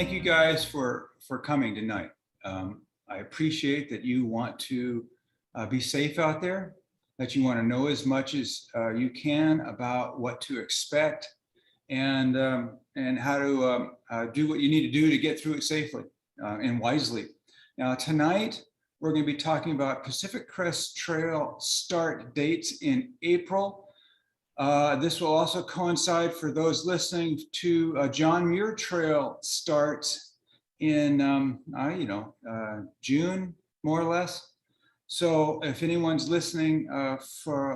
thank you guys for coming tonight. I appreciate that you want to be safe out there, that you want to know as much as you can about what to expect and how to do what you need to do to get through it safely and wisely. Now, tonight, we're going to be talking about Pacific Crest Trail start dates in April. This will also coincide for those listening to John Muir Trail starts in, June, more or less. So if anyone's listening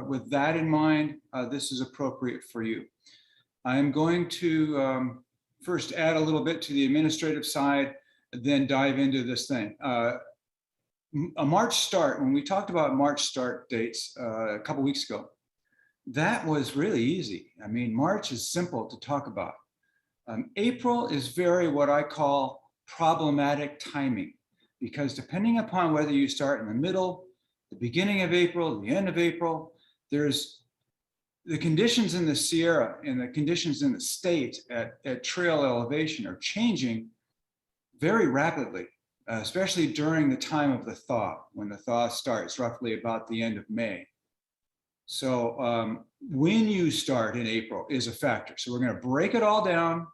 with that in mind, this is appropriate for you. I'm going to first add a little bit to the administrative side, then dive into this thing. A March start, when we talked about March start dates a couple weeks ago, that was really easy. I mean, March is simple to talk about. April is very what I call problematic timing, because depending upon whether you start in the middle, the beginning of April, the end of April, there's the conditions in the Sierra and the conditions in the state at trail elevation are changing very rapidly, especially during the time of the thaw, when the thaw starts roughly about the end of May. So when you start in April is a factor. So we're going to break it all down.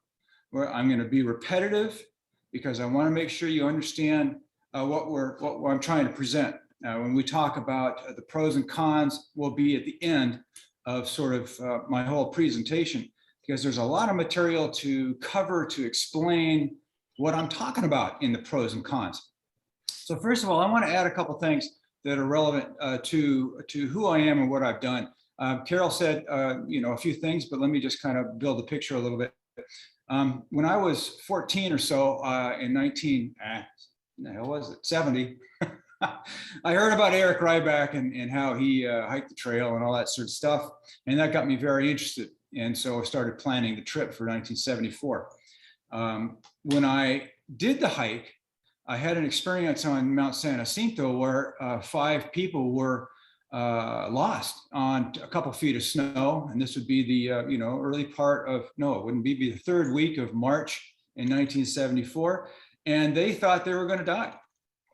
I'm going to be repetitive because I want to make sure you understand what I'm trying to present. When we talk about the pros and cons, will be at the end of sort of my whole presentation, because there's a lot of material to cover to explain what I'm talking about in the pros and cons. So first of all, I want to add a couple things that are relevant to who I am and what I've done. Carol said, a few things, but let me just kind of build the picture a little bit. When I was 14 or so in 70, I heard about Eric Ryback and how he hiked the trail and all that sort of stuff. And that got me very interested. And so I started planning the trip for 1974. When I did the hike, I had an experience on Mount San Jacinto where 5 people were lost on a couple feet of snow. And this would be the, early part of, no, it wouldn't be the 3rd week of March in 1974. And they thought they were going to die.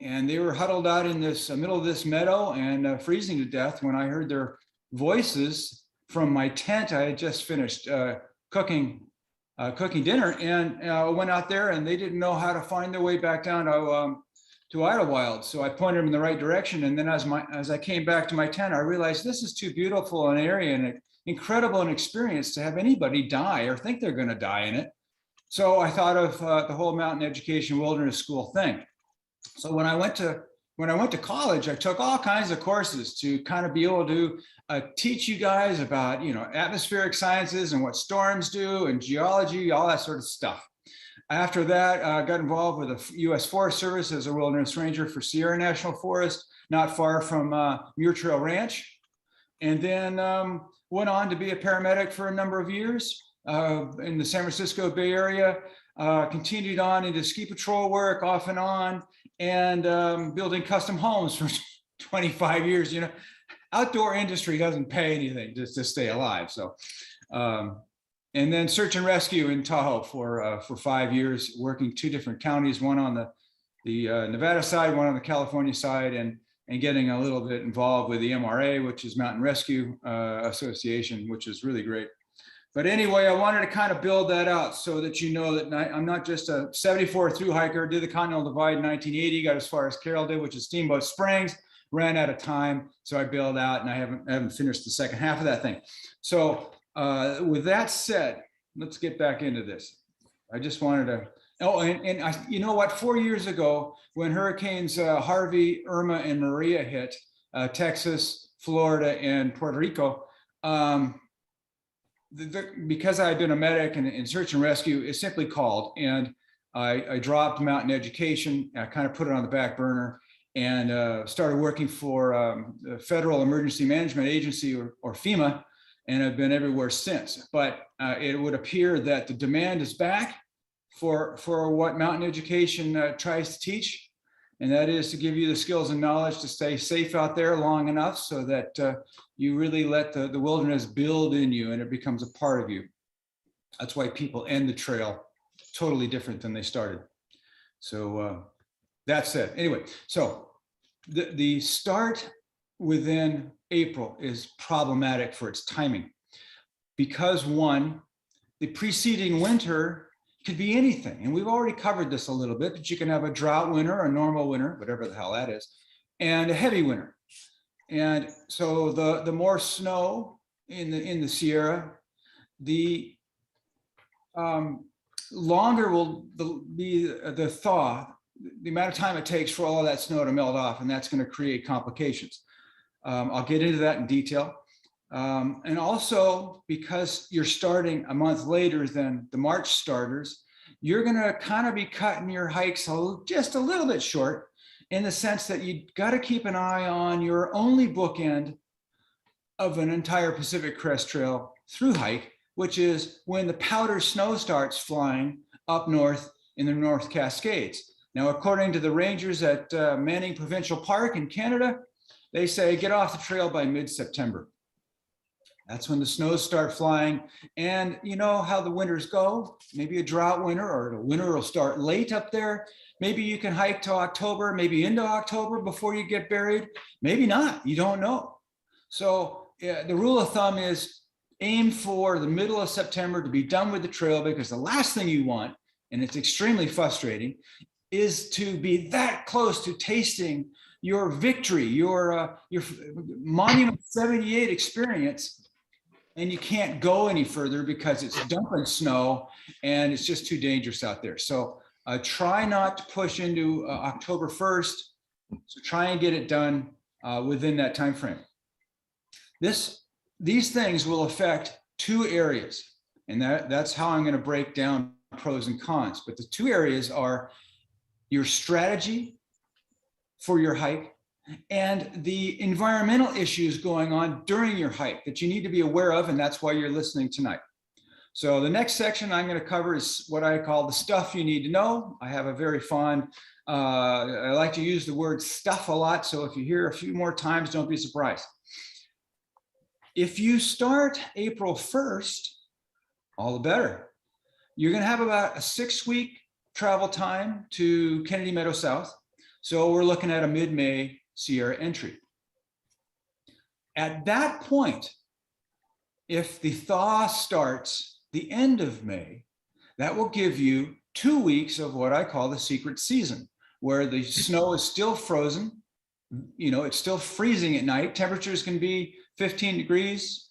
And they were huddled out in this middle of this meadow and freezing to death when I heard their voices from my tent. I had just finished cooking dinner, and I went out there and they didn't know how to find their way back down to Idlewild. So I pointed them in the right direction. And then as I came back to my tent, I realized this is too beautiful an area and incredible an experience to have anybody die or think they're going to die in it. So I thought of the whole mountain education wilderness school thing. So when I went to college, I took all kinds of courses to kind of be able to teach you guys about, atmospheric sciences and what storms do and geology, all that sort of stuff. After that, I got involved with the U.S. Forest Service as a wilderness ranger for Sierra National Forest, not far from Muir Trail Ranch. And then went on to be a paramedic for a number of years in the San Francisco Bay Area, continued on into ski patrol work off and on, and building custom homes for 25 years. Outdoor industry doesn't pay anything just to stay alive. So, and then search and rescue in Tahoe for 5 years, working 2 different counties, one on the Nevada side, one on the California side, and getting a little bit involved with the MRA, which is Mountain Rescue Association, which is really great. But anyway, I wanted to kind of build that out so that you know that I'm not just a 74 through hiker, did the Continental Divide in 1980, got as far as Carol did, which is Steamboat Springs, ran out of time. So I bailed out and I haven't finished the second half of that thing. So with that said, let's get back into this. I just wanted to, you know what, 4 years ago, when hurricanes Harvey, Irma, and Maria hit Texas, Florida, and Puerto Rico, because I had been a medic and in search and rescue, it simply called, and I dropped mountain education. I kind of put it on the back burner and started working for the Federal Emergency Management Agency, or FEMA, and I've been everywhere since. But it would appear that the demand is back for what mountain education tries to teach, and that is to give you the skills and knowledge to stay safe out there long enough so that you really let the wilderness build in you and it becomes a part of you. That's why people end the trail totally different than they started. So that's it. Anyway, so the start within April is problematic for its timing because one, the preceding winter could be anything. And we've already covered this a little bit, but you can have a drought winter, a normal winter, whatever the hell that is, and a heavy winter. And so the more snow in the Sierra, the longer will be the thaw, the amount of time it takes for all of that snow to melt off, and that's going to create complications. I'll get into that in detail. And also because you're starting a month later than the March starters, you're going to kind of be cutting your hikes just a little bit short, in the sense that you got to keep an eye on your only bookend of an entire Pacific Crest Trail through hike, which is when the powder snow starts flying up north in the North Cascades. Now, according to the rangers at Manning Provincial Park in Canada, they say get off the trail by mid-September. That's when the snows start flying. And you know how the winters go, maybe a drought winter, or the winter will start late up there. Maybe you can hike to October, maybe into October before you get buried. Maybe not, you don't know. So the rule of thumb is aim for the middle of September to be done with the trail, because the last thing you want, and it's extremely frustrating, is to be that close to tasting your victory, your Monument 78 experience, and you can't go any further because it's dumping snow and it's just too dangerous out there. So try not to push into October 1st. So try and get it done within that time frame. These things will affect two areas, and that's how I'm going to break down pros and cons. But the two areas are your strategy for your hike and the environmental issues going on during your hike that you need to be aware of, and that's why you're listening tonight. So the next section I'm going to cover is what I call the stuff you need to know. I have a very fond, I like to use the word stuff a lot, so if you hear a few more times, don't be surprised. If you start April 1st, all the better. You're going to have about a 6-week travel time to Kennedy Meadow South. So we're looking at a mid-May Sierra entry. At that point, if the thaw starts the end of May, that will give you 2 weeks of what I call the secret season, where the snow is still frozen. You know, it's still freezing at night. Temperatures can be 15 degrees,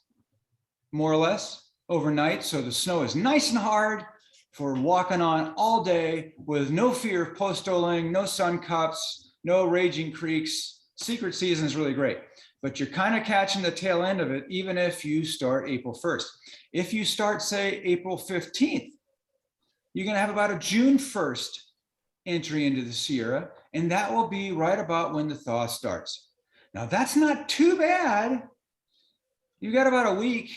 more or less, overnight. So the snow is nice and hard for walking on all day with no fear of postoling, no sun cups, no raging creeks. Secret season is really great, but you're kind of catching the tail end of it, even if you start April 1st. If you start, say, April 15th, you're going to have about a June 1st entry into the Sierra, and that will be right about when the thaw starts. Now, that's not too bad. You got about a week,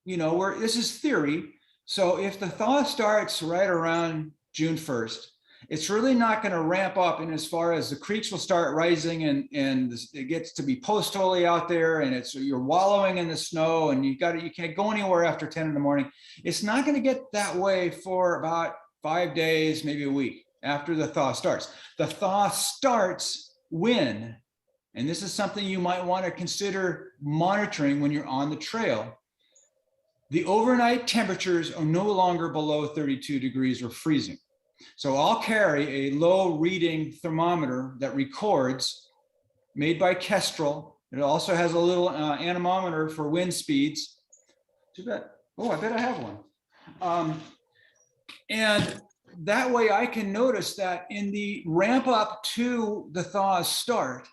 you know, where this is theory. So if the thaw starts right around June 1st, it's really not going to ramp up in as far as the creeks will start rising and it gets to be post-holy out there, and you're wallowing in the snow, and you can't go anywhere after 10 in the morning. It's not going to get that way for about 5 days, maybe a week after the thaw starts. The thaw starts when, and this is something you might want to consider monitoring when you're on the trail, the overnight temperatures are no longer below 32 degrees or freezing. So I'll carry a low reading thermometer that records, made by Kestrel. It also has a little anemometer for wind speeds. Too bad. Oh, I bet I have one. And that way I can notice that in the ramp up to the thaw start,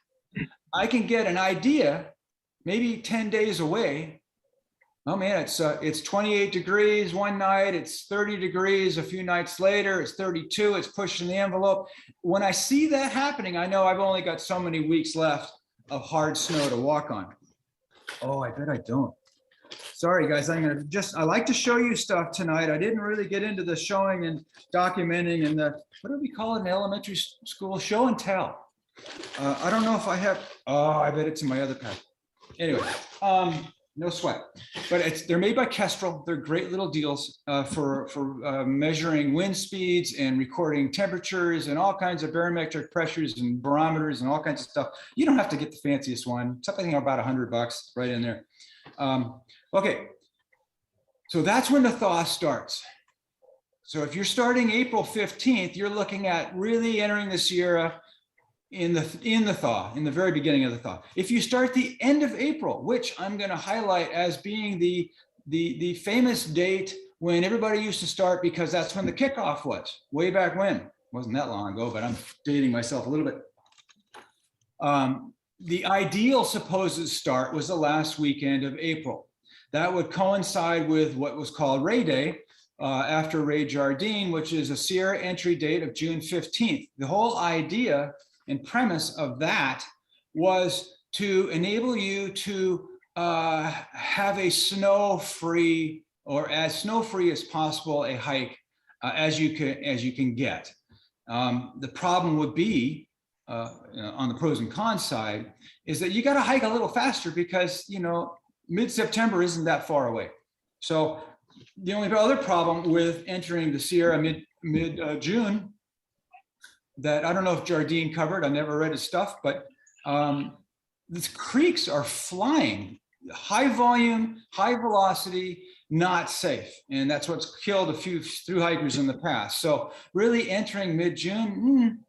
I can get an idea, maybe 10 days away. Oh man, it's 28 degrees one night, it's 30 degrees a few nights later, it's 32, it's pushing the envelope. When I see that happening, I know I've only got so many weeks left of hard snow to walk on. Oh, I bet I don't. Sorry guys, I like to show you stuff tonight. I didn't really get into the showing and documenting and what do we call it in elementary school? Show and tell. I don't know if I have, oh, I bet it's in my other pack. Anyway, No sweat, but they're made by Kestrel. They're great little deals for measuring wind speeds and recording temperatures and all kinds of barometric pressures and barometers and all kinds of stuff. You don't have to get the fanciest one. Something about $100 right in there. Okay, so that's when the thaw starts. So if you're starting April 15th, you're looking at really entering the Sierra in the thaw, in the very beginning of the thaw. If you start the end of April, which I'm going to highlight as being the famous date when everybody used to start, because that's when the kickoff was, way back when. Wasn't that long ago, but I'm dating myself a little bit. The ideal supposed start was the last weekend of April. That would coincide with what was called Ray Day, after Ray Jardine, which is a Sierra entry date of June 15th. The whole idea and premise of that was to enable you to have a snow-free, or as snow-free as possible, a hike as you can get. The problem would be on the pros and cons side is that you got to hike a little faster because mid-September isn't that far away. So the only other problem with entering the Sierra mid-June that I don't know if Jardine covered, I never read his stuff, but these creeks are flying, high volume, high velocity, not safe. And that's what's killed a few through hikers in the past. So really entering mid-June,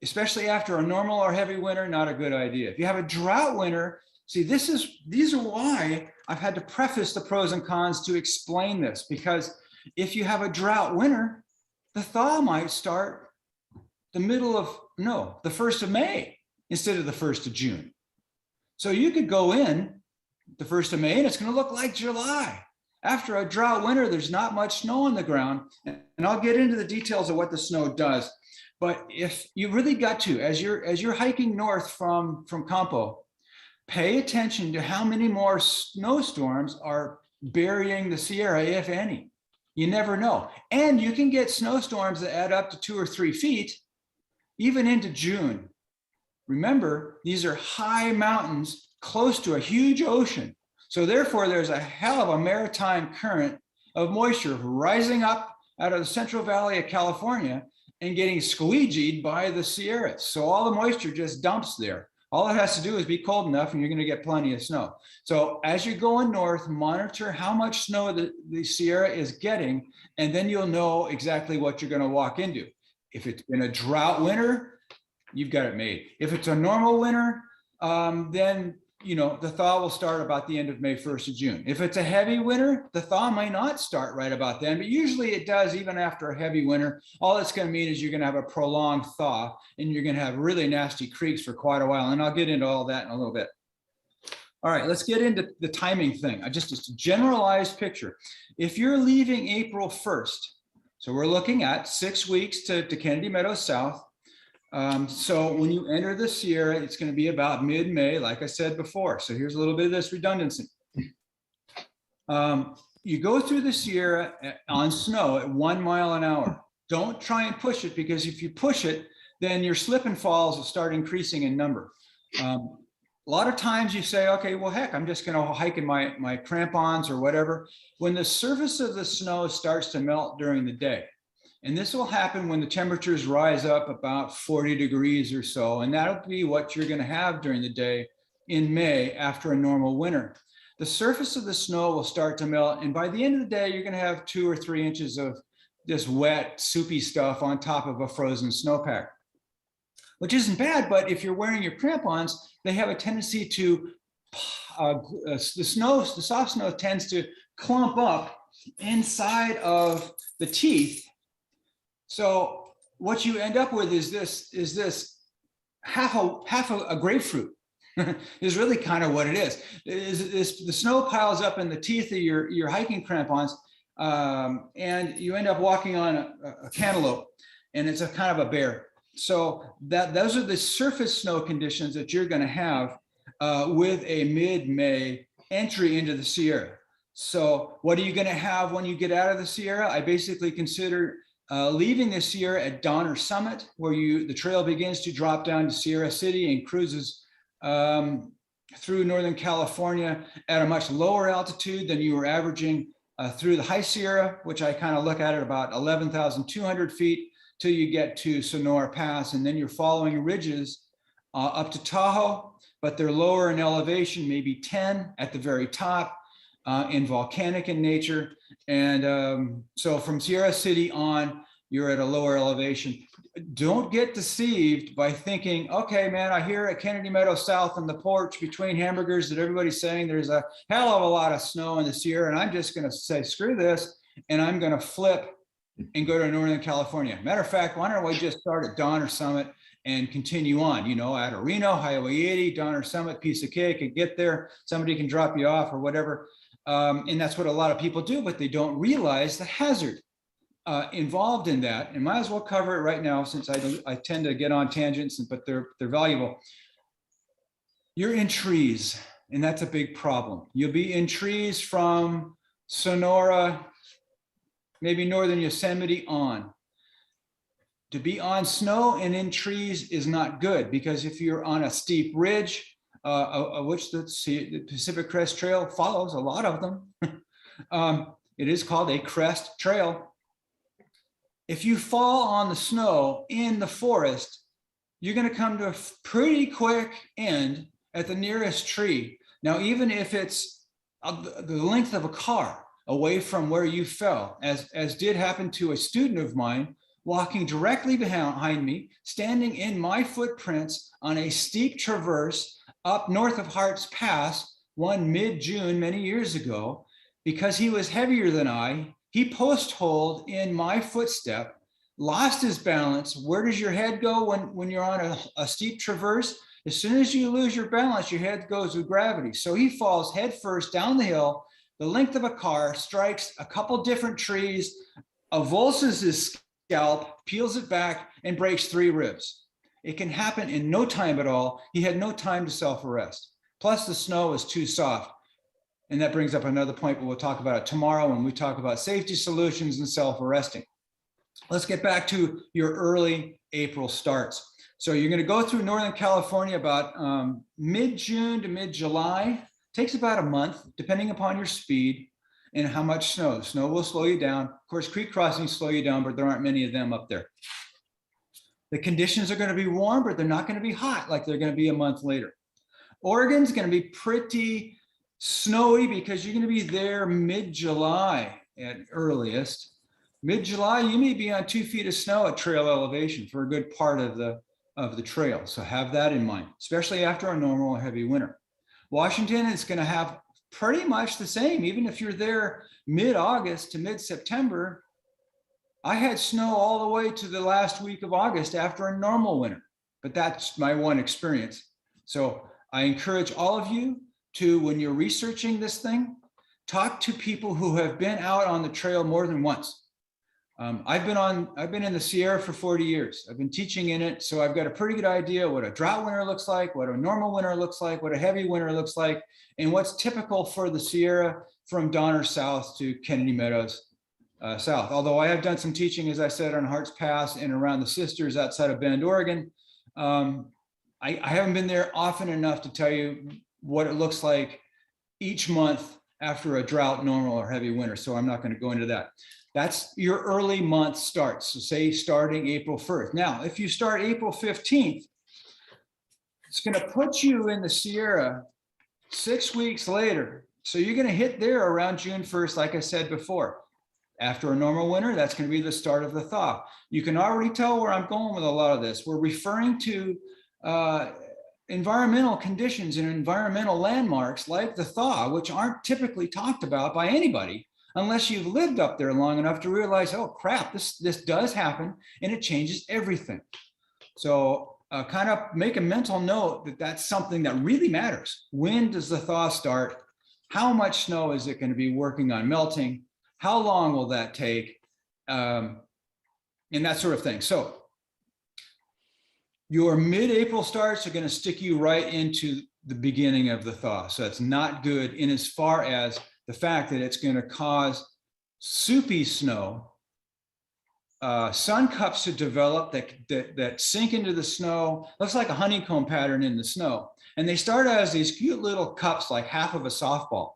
especially after a normal or heavy winter, not a good idea. If you have a drought winter, see, these are why I've had to preface the pros and cons to explain this, because if you have a drought winter, the thaw might start the 1st of May instead of the 1st of June. So you could go in the 1st of May and it's going to look like July. After a drought winter, there's not much snow on the ground. And I'll get into the details of what the snow does. But if you really got to, as you're hiking north from Campo, pay attention to how many more snowstorms are burying the Sierra, if any. You never know. And you can get snowstorms that add up to 2 or 3 feet, even into June. Remember, these are high mountains close to a huge ocean. So therefore, there's a hell of a maritime current of moisture rising up out of the Central Valley of California and getting squeegeed by the Sierras. So all the moisture just dumps there. All it has to do is be cold enough and you're going to get plenty of snow. So as you're going north, monitor how much snow the Sierra is getting, and then you'll know exactly what you're going to walk into. If it's been a drought winter, you've got it made. If it's a normal winter, then the thaw will start about the end of May, 1st of June. If it's a heavy winter, the thaw may not start right about then, but usually it does even after a heavy winter. All it's going to mean is you're going to have a prolonged thaw and you're going to have really nasty creeks for quite a while. And I'll get into all that in a little bit. All right, let's get into the timing thing. Just a generalized picture. If you're leaving April 1st, so we're looking at 6 weeks to Kennedy Meadows South. So when you enter the Sierra, it's going to be about mid-May, like I said before. So here's a little bit of this redundancy. You go through the Sierra on snow at 1 mile an hour. Don't try and push it, because if you push it, then your slip and falls will start increasing in number. A lot of times you say, okay, well, heck, I'm just going to hike in my crampons or whatever. When the surface of the snow starts to melt during the day, and this will happen when the temperatures rise up about 40 degrees or so, and that'll be what you're going to have during the day in May after a normal winter. The surface of the snow will start to melt, and by the end of the day, you're going to have 2 or 3 inches of this wet, soupy stuff on top of a frozen snowpack, which isn't bad. But if you're wearing your crampons, they have a tendency to, the soft snow tends to clump up inside of the teeth. So what you end up with is this half a grapefruit is really kind of what it is. The snow piles up in the teeth of your hiking crampons, and you end up walking on a cantaloupe, and it's a kind of a bear. So those are the surface snow conditions that you're going to have with a mid-May entry into the Sierra. So what are you going to have when you get out of the Sierra? I basically consider leaving the Sierra at Donner Summit, where the trail begins to drop down to Sierra City and cruises through Northern California at a much lower altitude than you were averaging through the High Sierra, which I kind of look at about 11,200 feet till you get to Sonora Pass. And then you're following ridges up to Tahoe, but they're lower in elevation, maybe 10 at the very top, and volcanic in nature. And so from Sierra City on, you're at a lower elevation. Don't get deceived by thinking, okay, man, I hear at Kennedy Meadows South on the porch between hamburgers that everybody's saying there's a hell of a lot of snow in the Sierra, and I'm just going to say, screw this, and I'm going to flip and go to Northern California. Matter of fact, why don't we just start at Donner Summit and continue on, you know, at Reno, Highway 80, Donner Summit, piece of cake, and get there, somebody can drop you off or whatever. And that's what a lot of people do, but they don't realize the hazard involved in that. And might as well cover it right now, since I tend to get on tangents, but they're valuable. You're in trees, and that's a big problem. You'll be in trees from Sonora, maybe northern Yosemite on. To be on snow and in trees is not good, because if you're on a steep ridge, which the Pacific Crest Trail follows, a lot of them, it is called a crest trail. If you fall on the snow in the forest, you're going to come to a pretty quick end at the nearest tree. Now, even if it's the length of a car away from where you fell, as did happen to a student of mine, walking directly behind me, standing in my footprints on a steep traverse up north of Hart's Pass, one mid-June many years ago. Because he was heavier than I, he post-holed in my footstep, lost his balance. Where does your head go when you're on a steep traverse? As soon as you lose your balance, your head goes with gravity. So he falls head first down the hill, the length of a car, strikes a couple different trees, avulses his scalp, peels it back, and breaks 3 ribs. It can happen in no time at all. He had no time to self-arrest. Plus the snow was too soft. And that brings up another point, but we'll talk about it tomorrow when we talk about safety solutions and self-arresting. Let's get back to your early April starts. So you're going to go through Northern California about mid-June to mid-July. Takes about a month, depending upon your speed and how much snow. Snow will slow you down. Of course, creek crossings slow you down, but there aren't many of them up there. The conditions are going to be warm, but they're not going to be hot like they're going to be a month later. Oregon's going to be pretty snowy because you're going to be there mid-July at earliest. Mid-July, you may be on 2 feet of snow at trail elevation for a good part of the trail. So have that in mind, especially after a normal heavy winter. Washington is going to have pretty much the same, even if you're there mid-August to mid-September. I had snow all the way to the last week of August after a normal winter, but that's my one experience. So I encourage all of you to, when you're researching this thing, talk to people who have been out on the trail more than once. I've been in the Sierra for 40 years. I've been teaching in it, so I've got a pretty good idea what a drought winter looks like, what a normal winter looks like, what a heavy winter looks like, and what's typical for the Sierra from Donner South to Kennedy Meadows South. Although I have done some teaching, as I said, on Hart's Pass and around the Sisters outside of Bend, Oregon. I haven't been there often enough to tell you what it looks like each month after a drought, normal, or heavy winter. So I'm not going to go into that. That's your early month starts. So say starting April 1st. Now, if you start April 15th, it's going to put you in the Sierra 6 weeks later. So you're going to hit there around June 1st, like I said before. After a normal winter, that's going to be the start of the thaw. You can already tell where I'm going with a lot of this. We're referring to environmental conditions and environmental landmarks like the thaw, which aren't typically talked about by anybody unless you've lived up there long enough to realize, oh crap, this does happen and it changes everything. So kind of make a mental note that that's something that really matters. When does the thaw start? How much snow is it going to be working on melting? How long will that take? And that sort of thing. So your mid-April starts are going to stick you right into the beginning of the thaw. So that's not good in as far as the fact that it's going to cause soupy snow, sun cups to develop that sink into the snow. Looks like a honeycomb pattern in the snow. And they start out as these cute little cups, like half of a softball.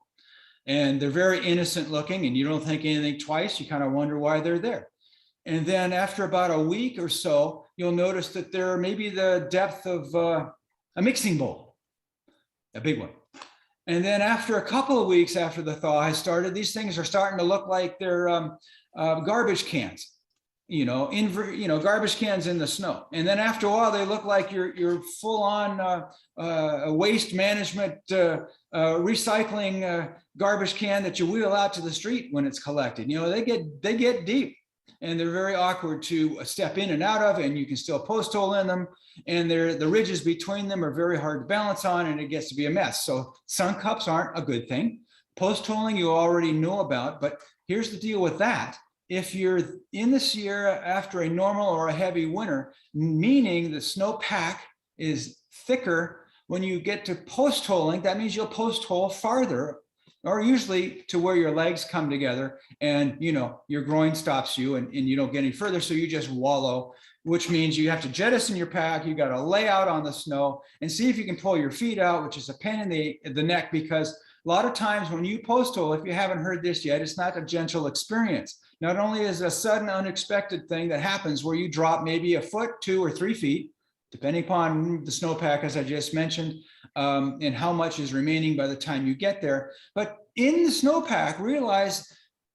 And they're very innocent looking, and you don't think anything twice. You kind of wonder why they're there. And then after about a week or so, you'll notice that they're maybe the depth of a mixing bowl, a big one. And then after a couple of weeks after the thaw has started, these things are starting to look like they're garbage cans, garbage cans in the snow. And then after a while, they look like you're full on waste management, recycling garbage can that you wheel out to the street when it's collected. They get deep, and they're very awkward to step in and out of, and you can still post hole in them. And the ridges between them are very hard to balance on, and it gets to be a mess. So sun cups aren't a good thing. Post holing you already know about, but here's the deal with that. If you're in the Sierra after a normal or a heavy winter, meaning the snowpack is thicker, when you get to post holing, that means you'll post hole farther, or usually to where your legs come together, and your groin stops you, and you don't get any further, so you just wallow, which means you have to jettison your pack. You got to lay out on the snow and see if you can pull your feet out, which is a pain in the neck, because a lot of times when you post hole, if you haven't heard this yet, it's not a gentle experience. Not only is it a sudden unexpected thing that happens where you drop maybe a foot, 2 or 3 feet, depending upon the snowpack, as I just mentioned, and how much is remaining by the time you get there. But in the snowpack, realize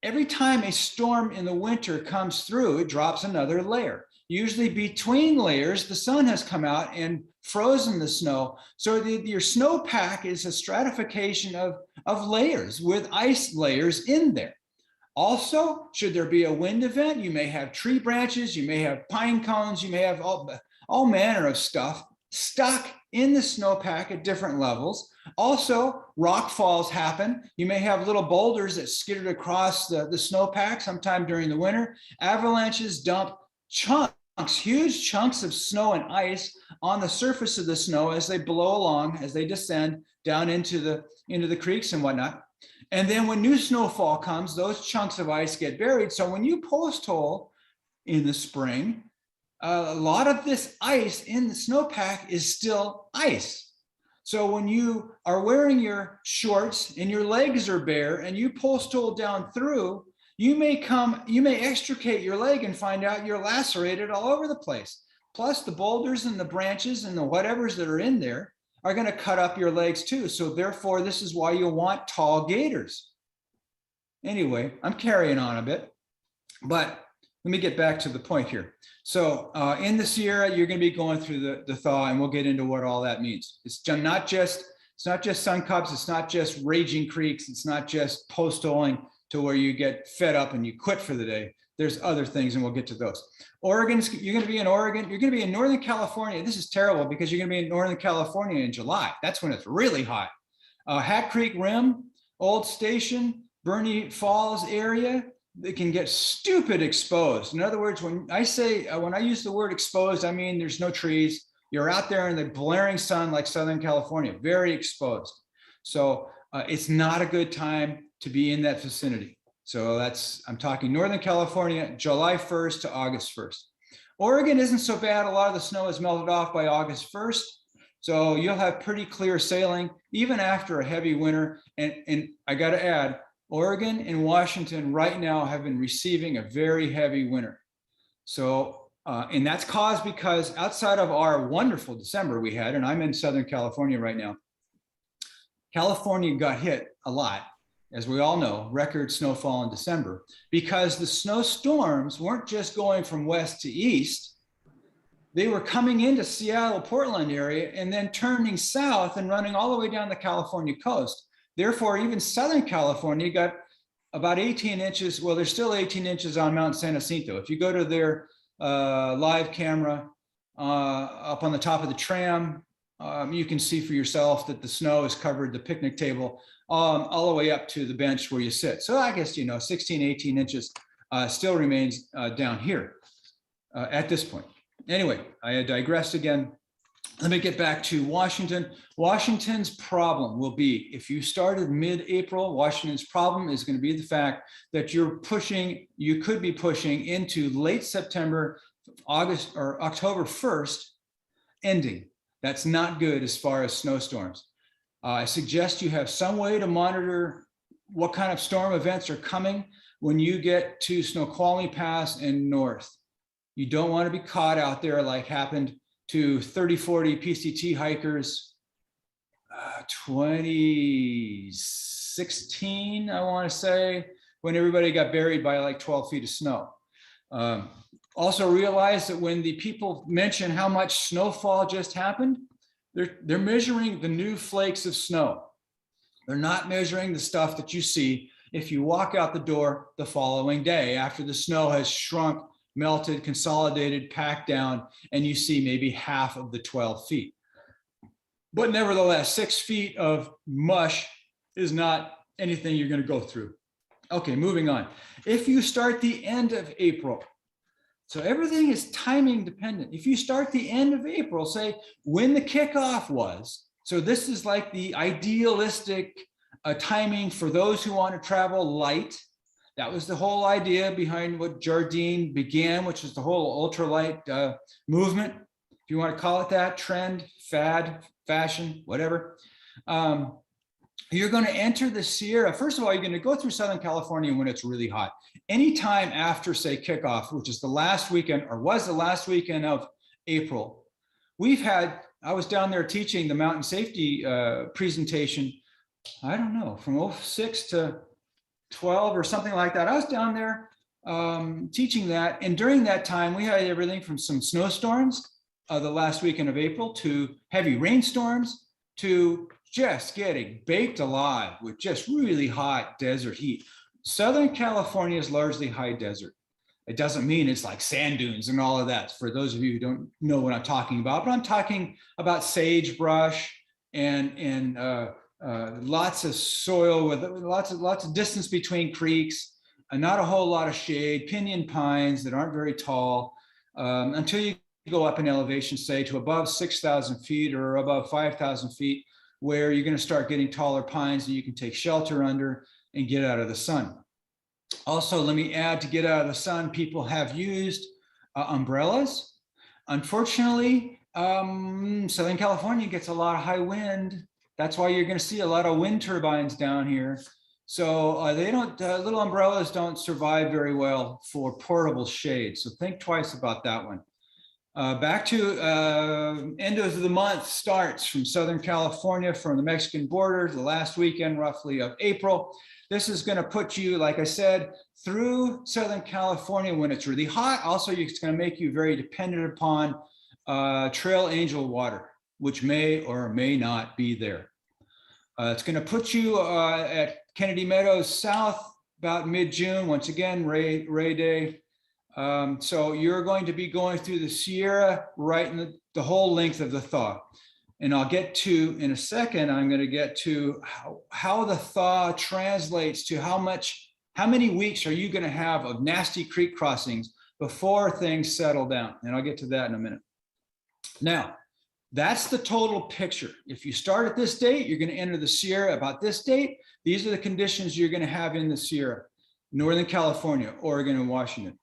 every time a storm in the winter comes through, it drops another layer. Usually between layers, the sun has come out and frozen the snow. So your snowpack is a stratification of layers with ice layers in there. Also, should there be a wind event, you may have tree branches, you may have pine cones, you may have all manner of stuff stuck in the snowpack at different levels. Also, rock falls happen. You may have little boulders that skittered across the snowpack sometime during the winter. Avalanches dump huge chunks of snow and ice on the surface of the snow as they blow along, as they descend down into the creeks and whatnot. And then when new snowfall comes, those chunks of ice get buried. So when you post hole in the spring, a lot of this ice in the snowpack is still ice. So when you are wearing your shorts and your legs are bare and you post hole down through, you may extricate your leg and find out you're lacerated all over the place. Plus the boulders and the branches and the whatevers that are in there are going to cut up your legs too. So therefore, this is why you want tall gaiters. Anyway, I'm carrying on a bit, but let me get back to the point here. So in the Sierra, you're going to be going through the thaw, and we'll get into what all that means. It's not just sun cups. It's not just raging creeks. It's not just post holing to where you get fed up and you quit for the day. There's other things, and we'll get to those. You're going to be in Oregon. You're going to be in Northern California. This is terrible because you're going to be in Northern California in July. That's when it's really hot. Hat Creek Rim, Old Station, Bernie Falls area, they can get stupid exposed. In other words, when I use the word exposed, I mean there's no trees. You're out there in the blaring sun like Southern California, very exposed. So it's not a good time to be in that vicinity. So I'm talking Northern California, July 1st to August 1st. Oregon isn't so bad. A lot of the snow is melted off by August 1st. So you'll have pretty clear sailing even after a heavy winter. And I got to add, Oregon and Washington right now have been receiving a very heavy winter. So, and that's caused because outside of our wonderful December we had, and I'm in Southern California right now, California got hit a lot. As we all know, record snowfall in December, because the snowstorms weren't just going from west to east. They were coming into Seattle, Portland area, and then turning south and running all the way down the California coast. Therefore, even Southern California got about 18 inches. Well, there's still 18 inches on Mount San Jacinto. If you go to their live camera up on the top of the tram, you can see for yourself that the snow has covered the picnic table all the way up to the bench where you sit. So I guess, 16, 18 inches still remains down here at this point. Anyway, I digressed again. Let me get back to Washington. Washington's problem will be, if you started mid-April, Washington's problem is going to be the fact that you could be pushing into late September, August or October 1st ending. That's not good as far as snowstorms. I suggest you have some way to monitor what kind of storm events are coming when you get to Snoqualmie Pass and north. You don't want to be caught out there like happened to 30, 40 PCT hikers 2016, I want to say, when everybody got buried by like 12 feet of snow. Also realize that when the people mention how much snowfall just happened, they're measuring the new flakes of snow. They're not measuring the stuff that you see if you walk out the door the following day after the snow has shrunk, melted, consolidated, packed down, and you see maybe half of the 12 feet. But nevertheless, 6 feet of mush is not anything you're going to go through. Okay, moving on. If you start the end of April, so everything is timing dependent. If you start the end of April, say when the kickoff was, so this is like the idealistic timing for those who want to travel light. That was the whole idea behind what Jardine began, which is the whole ultralight movement, if you want to call it that, trend, fad, fashion, whatever. You're going to enter the Sierra. First of all, you're going to go through Southern California when it's really hot. Anytime after, say, kickoff, which is the last weekend or was the last weekend of April, I was down there teaching the mountain safety presentation, I don't know, from 06 to 12 or something like that. I was down there teaching that. And during that time, we had everything from some snowstorms the last weekend of April to heavy rainstorms to just getting baked alive with just really hot desert heat. Southern California is largely high desert. It doesn't mean it's like sand dunes and all of that, for those of you who don't know what I'm talking about, but I'm talking about sagebrush and lots of soil with lots of distance between creeks, and not a whole lot of shade, pinyon pines that aren't very tall, until you go up in elevation, say to above 6,000 feet or above 5,000 feet, where you're going to start getting taller pines that you can take shelter under and get out of the sun. Also, let me add, to get out of the sun, people have used umbrellas. Unfortunately, Southern California gets a lot of high wind. That's why you're going to see a lot of wind turbines down here. So they don't, little umbrellas don't survive very well for portable shade. So think twice about that one. Back to end of the month starts from Southern California, from the Mexican border, the last weekend roughly of April. This is going to put you, like I said, through Southern California when it's really hot. Also, it's going to make you very dependent upon Trail Angel water, which may or may not be there. It's going to put you at Kennedy Meadows South about mid-June. Once again, Ray Day. So you're going to be going through the Sierra right in the whole length of the thaw. And I'll get to, in a second, I'm going to get to how the thaw translates to how many weeks are you going to have of nasty creek crossings before things settle down. And I'll get to that in a minute. Now, that's the total picture. If you start at this date, you're going to enter the Sierra about this date. These are the conditions you're going to have in the Sierra, Northern California, Oregon, and Washington.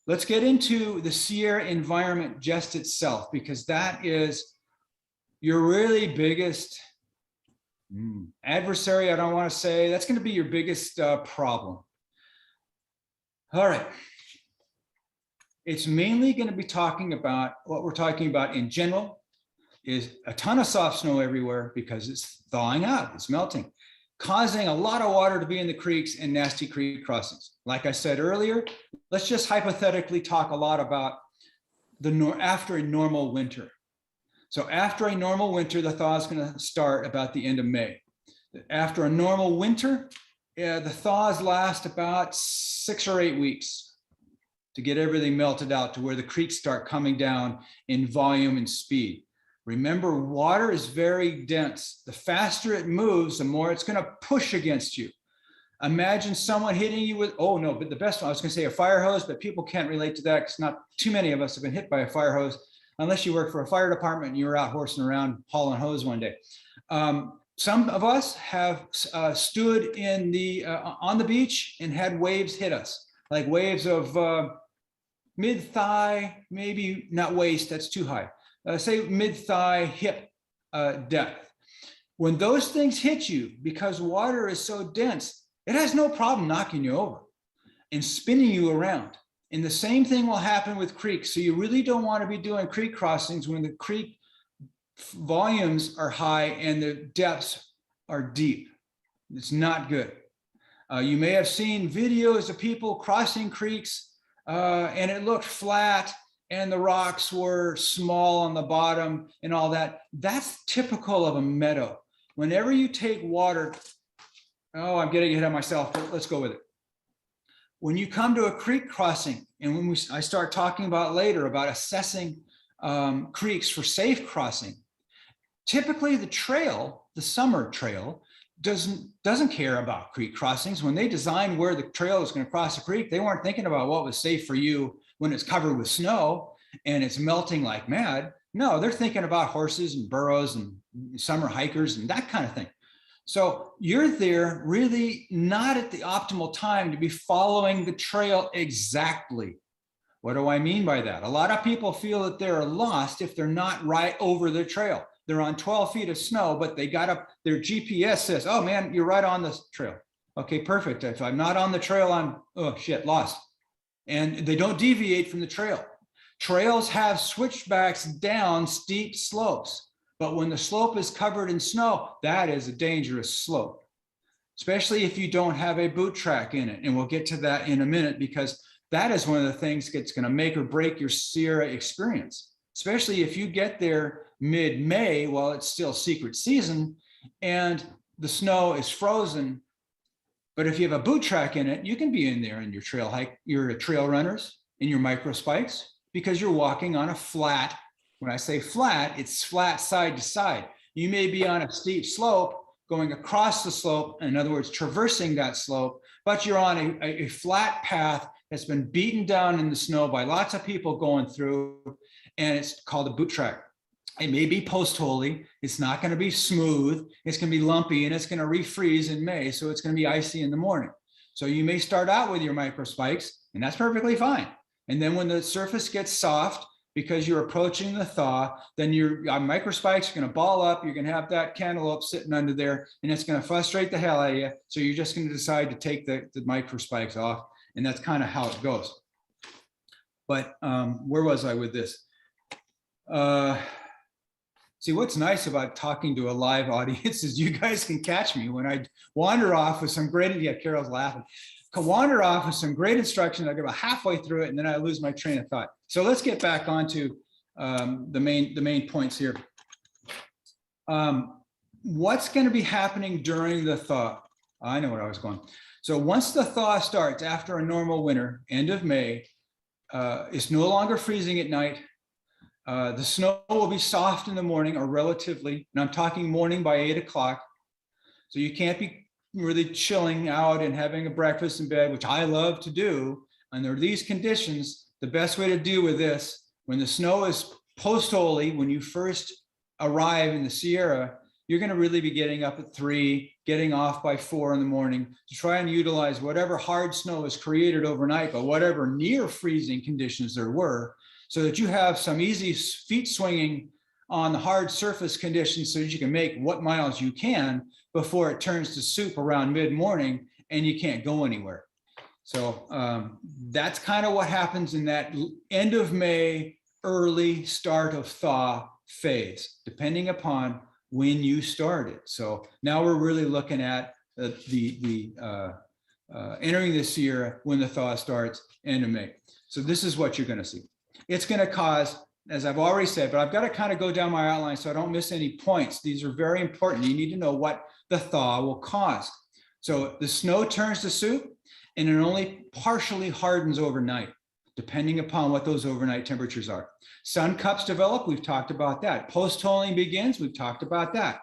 Let's get into the Sierra environment just itself, because that is your really biggest adversary. I don't want to say that's going to be your biggest problem. All right. It's mainly going to be talking about what we're talking about in general is a ton of soft snow everywhere because it's thawing out, it's melting, causing a lot of water to be in the creeks and nasty creek crossings. Like I said earlier, let's just hypothetically talk a lot about after a normal winter. So after a normal winter, the thaw is going to start about the end of May. After a normal winter, the thaws last about 6 or 8 weeks to get everything melted out to where the creeks start coming down in volume and speed. Remember, water is very dense. The faster it moves, the more it's going to push against you. Imagine someone hitting you with, oh no, but the best one, I was going to say a fire hose, but people can't relate to that because not too many of us have been hit by a fire hose, unless you work for a fire department and you were out horsing around hauling hose one day. Some of us have stood in on the beach and had waves hit us, like waves of mid-thigh, maybe not waist, that's too high. say mid-thigh, hip depth. When those things hit you, because water is so dense, it has no problem knocking you over and spinning you around. And the same thing will happen with creeks. So you really don't want to be doing creek crossings when the creek volumes are high and the depths are deep. It's not good. You may have seen videos of people crossing creeks and it looked flat and the rocks were small on the bottom and all that. That's typical of a meadow. Whenever you take water, oh, I'm getting ahead of myself, but let's go with it. When you come to a creek crossing, and when I start talking about later about assessing creeks for safe crossing, typically the trail, the summer trail, doesn't care about creek crossings. When they designed where the trail is going to cross a creek, they weren't thinking about what was safe for you when it's covered with snow and it's melting like mad. No, they're thinking about horses and burros and summer hikers and that kind of thing. So you're there really not at the optimal time to be following the trail exactly. What do I mean by that? A lot of people feel that they're lost if they're not right over the trail. They're on 12 feet of snow, but they got up, their GPS says, oh man, you're right on the trail. Okay, perfect. If I'm not on the trail, I'm, oh shit, lost. And they don't deviate from the trail. Trails have switchbacks down steep slopes. But when the slope is covered in snow, that is a dangerous slope, especially if you don't have a boot track in it. And we'll get to that in a minute, because that is one of the things that's going to make or break your Sierra experience, especially if you get there mid-May while it's still secret season and the snow is frozen. But if you have a boot track in it, you can be in there in your trail hike, your trail runners, in your micro spikes, because you're walking on a flat. When I say flat, it's flat side to side. You may be on a steep slope going across the slope, in other words, traversing that slope, but you're on a flat path that's been beaten down in the snow by lots of people going through, and it's called a boot track. It may be post-holy. It's not going to be smooth. It's going to be lumpy, and it's going to refreeze in May, so it's going to be icy in the morning. So you may start out with your micro spikes, and that's perfectly fine. And then when the surface gets soft, because you're approaching the thaw, then your micro spikes are going to ball up. You're going to have that cantaloupe sitting under there, and it's going to frustrate the hell out of you. So you're just going to decide to take the micro spikes off, and that's kind of how it goes. But where was I with this? See, what's nice about talking to a live audience is you guys can catch me when I wander off with some great, yeah, Carol's laughing. Wander off with some great instructions. I get about halfway through it and then I lose my train of thought. So let's get back onto the main points here. What's going to be happening during the thaw? I know where I was going. So once the thaw starts after a normal winter, end of May, it's no longer freezing at night. The snow will be soft in the morning, or relatively, and I'm talking morning by 8 o'clock. So you can't be really chilling out and having a breakfast in bed, which I love to do. Under these conditions, the best way to deal with this, when the snow is post-holy, when you first arrive in the Sierra, you're going to really be getting up at 3, getting off by 4 in the morning to try and utilize whatever hard snow is created overnight, but whatever near freezing conditions there were, so that you have some easy feet swinging on the hard surface conditions so that you can make what miles you can before it turns to soup around mid-morning and you can't go anywhere. So that's kind of what happens in that end of May, early start of thaw phase, depending upon when you started. So now we're really looking at entering the Sierra when the thaw starts, end of May. So this is what you're going to see. It's going to cause, as I've already said, but I've got to kind of go down my outline so I don't miss any points. These are very important. You need to know what the thaw will cause. So the snow turns to soup and it only partially hardens overnight, depending upon what those overnight temperatures are. Sun cups develop, we've talked about that. Post-holing begins, we've talked about that.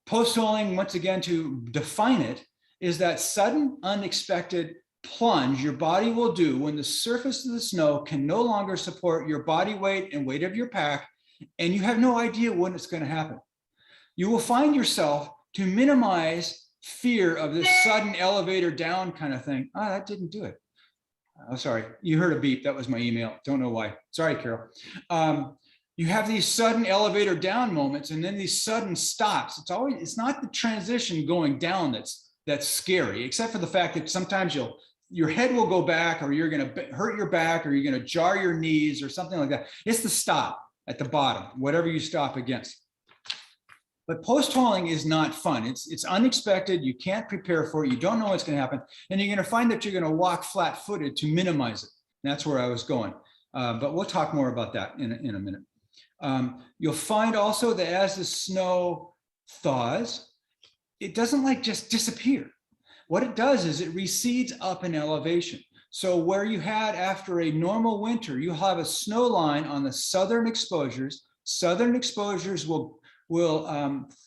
Post-holing, once again, to define it, is that sudden, unexpected plunge your body will do when the surface of the snow can no longer support your body weight and weight of your pack, and you have no idea when it's going to happen. You will find yourself, to minimize fear of this sudden elevator down kind of thing. Oh, that didn't do it. Oh, sorry. You heard a beep. That was my email. Don't know why. Sorry, Carol. you have these sudden elevator down moments and then these sudden stops. It's not the transition going down that's scary, except for the fact that sometimes your head will go back, or you're going to hurt your back, or you're going to jar your knees or something like that. It's the stop at the bottom, whatever you stop against. But post-hauling is not fun. It's unexpected. You can't prepare for it. You don't know what's going to happen. And you're going to find that you're going to walk flat-footed to minimize it. And that's where I was going. But we'll talk more about that in a minute. You'll find also that as the snow thaws, it doesn't like just disappear. What it does is it recedes up in elevation. So where you had after a normal winter, you have a snow line on the southern exposures. Southern exposures will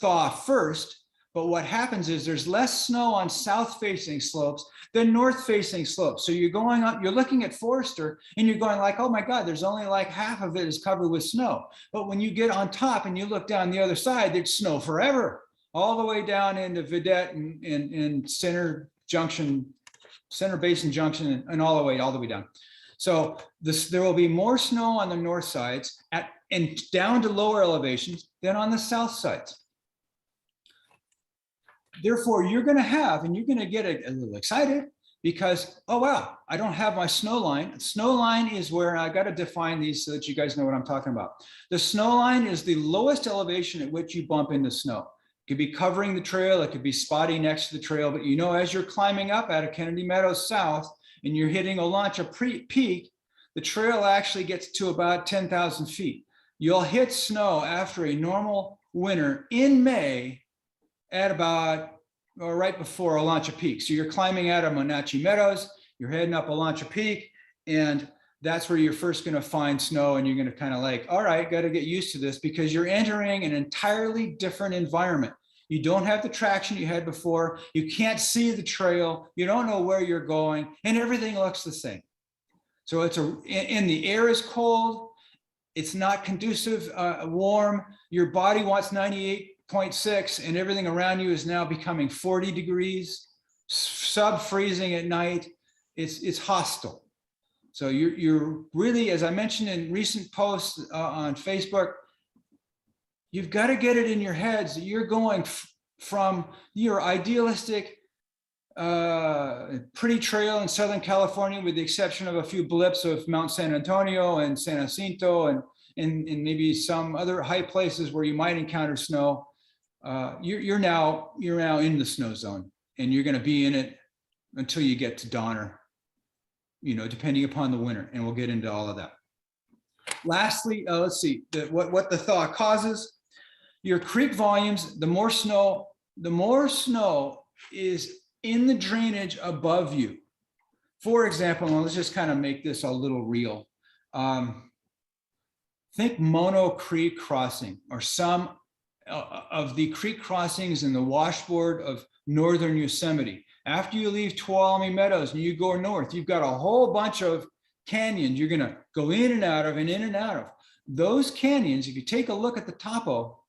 thaw first, but what happens is there's less snow on south-facing slopes than north-facing slopes. So you're going up, you're looking at Forrester, and you're going like, oh my God, there's only like half of it is covered with snow. But when you get on top and you look down the other side, there's snow forever, all the way down into Vidette and Center Basin Junction, and all the way down. So there will be more snow on the north sides and down to lower elevations than on the south sides. Therefore, you're going to have, and you're going to get a little excited because, oh, wow, I don't have my snow line. Snow line is where I got to define these so that you guys know what I'm talking about. The snow line is the lowest elevation at which you bump into snow. It could be covering the trail. It could be spotty next to the trail. But you know, as you're climbing up out of Kennedy Meadows South and you're hitting Olancha Peak, the trail actually gets to about 10,000 feet. You'll hit snow after a normal winter in May at about, or right before Olancha Peak. So you're climbing out of Monachi Meadows, you're heading up Olancha Peak, and that's where you're first going to find snow, and you're going to kind of like, all right, got to get used to this because you're entering an entirely different environment. You don't have the traction you had before. You can't see the trail. You don't know where you're going, and everything looks the same. So and the air is cold. It's not conducive, warm. Your body wants 98.6, and everything around you is now becoming 40 degrees, sub-freezing at night. It's hostile. So you're really, as I mentioned in recent posts on Facebook, you've got to get it in your heads that you're going from your idealistic, pretty trail in Southern California, with the exception of a few blips of Mount San Antonio and San Jacinto and maybe some other high places where you might encounter snow. You're now in the snow zone, and you're going to be in it until you get to Donner, depending upon the winter, and we'll get into all of that. Lastly, let's see what the thaw causes. Your creek volumes, the more snow is in the drainage above you. For example, and let's just kind of make this a little real. Think Mono Creek crossing, or some of the creek crossings in the washboard of northern Yosemite. After you leave Tuolumne Meadows and you go north, you've got a whole bunch of canyons you're going to go in and out of and in and out of. Those canyons, if you take a look at the topo,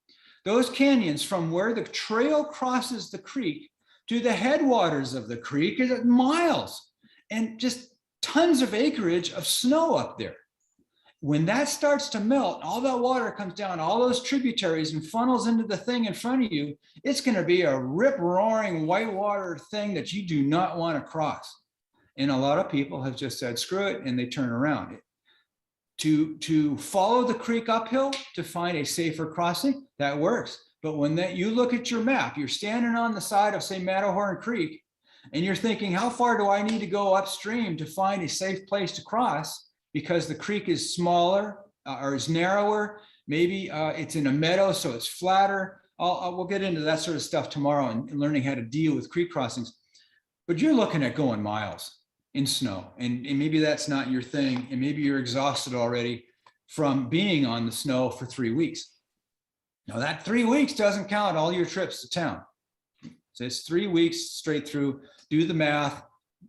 those canyons from where the trail crosses the creek to the headwaters of the creek is miles, and just tons of acreage of snow up there. When that starts to melt, all that water comes down, all those tributaries, and funnels into the thing in front of you, it's going to be a rip-roaring whitewater thing that you do not want to cross. And a lot of people have just said, screw it, and they turn around. To follow the creek uphill to find a safer crossing, that works. But when you look at your map, you're standing on the side of, say, Matterhorn Creek, and you're thinking, how far do I need to go upstream to find a safe place to cross? Because the creek is smaller or is narrower. Maybe it's in a meadow, so it's flatter. We'll get into that sort of stuff tomorrow and learning how to deal with creek crossings. But you're looking at going miles in snow, and maybe that's not your thing, and maybe you're exhausted already from being on the snow for 3 weeks. Now that 3 weeks doesn't count all your trips to town. So it's 3 weeks straight through. Do the math,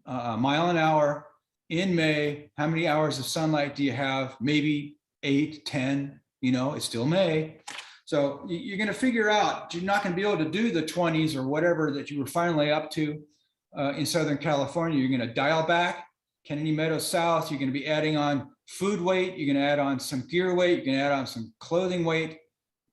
a mile an hour in May. How many hours of sunlight do you have? Maybe 8, 10, it's still May. So you're going to figure out you're not going to be able to do the 20s or whatever that you were finally up to in Southern California. You're going to dial back Kennedy Meadows South, you're going to be adding on food weight. You're going to add on some gear weight. You're going to add on some clothing weight.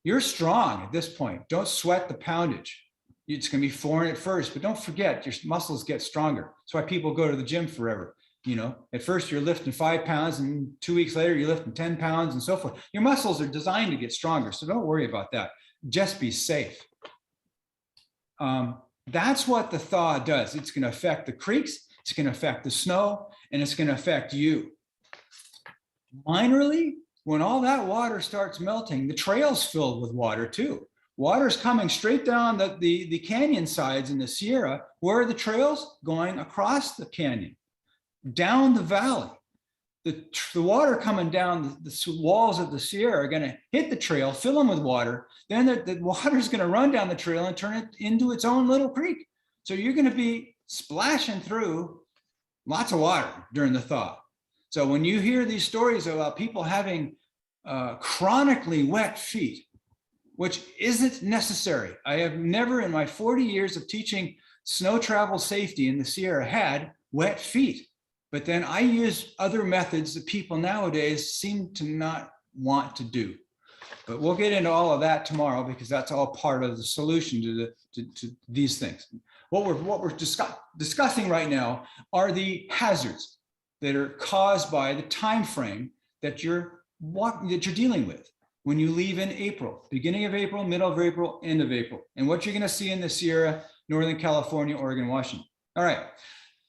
You're strong at this point. Don't sweat the poundage. It's going to be foreign at first, but don't forget, your muscles get stronger. That's why people go to the gym forever. You know, at first you're lifting 5 pounds and 2 weeks later you're lifting 10 pounds and so forth. Your muscles are designed to get stronger. So don't worry about that. Just be safe. That's what the thaw does. It's going to affect the creeks. It's going to affect the snow, and it's going to affect you. Minorly, when all that water starts melting, the trail's filled with water too. Water's coming straight down the canyon sides in the Sierra. Where are the trails? Going across the canyon, down the valley. The water coming down the walls of the Sierra are going to hit the trail, fill them with water. Then the water is going to run down the trail and turn it into its own little creek. So you're going to be splashing through lots of water during the thaw. So when you hear these stories about people having chronically wet feet, which isn't necessary. I have never in my 40 years of teaching snow travel safety in the Sierra had wet feet. But then I use other methods that people nowadays seem to not want to do. But we'll get into all of that tomorrow because that's all part of the solution to these things. What we're discussing right now are the hazards that are caused by the time frame that you're dealing with when you leave in April, beginning of April, middle of April, end of April, and what you're going to see in the Sierra, Northern California, Oregon, Washington. All right,